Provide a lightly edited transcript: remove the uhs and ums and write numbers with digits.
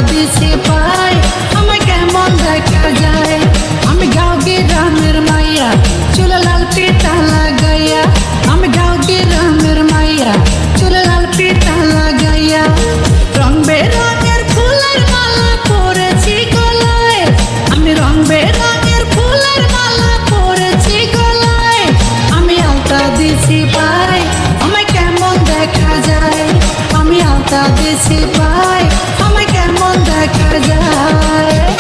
দিছি পাই আমায় কেমন দেখা যায়। আমি গাঁও গ্রামের মাইয়া চুলে লাল পিঠা লাগাইয়া, আমি গাঁও গ্রামের মাইয়া চুলে লাল পিঠা লাগাইয়া, রং বেরঙের ফুলের মালা পরেছি গলায়, আমি রং বেরঙের ফুলের মালা পরেছি গলায়, আমি আলতা দিছি পাই আমায় কেমন দেখা যায়, আমি আলতা দিছি পাই আমায় কেমন দেখা যায়।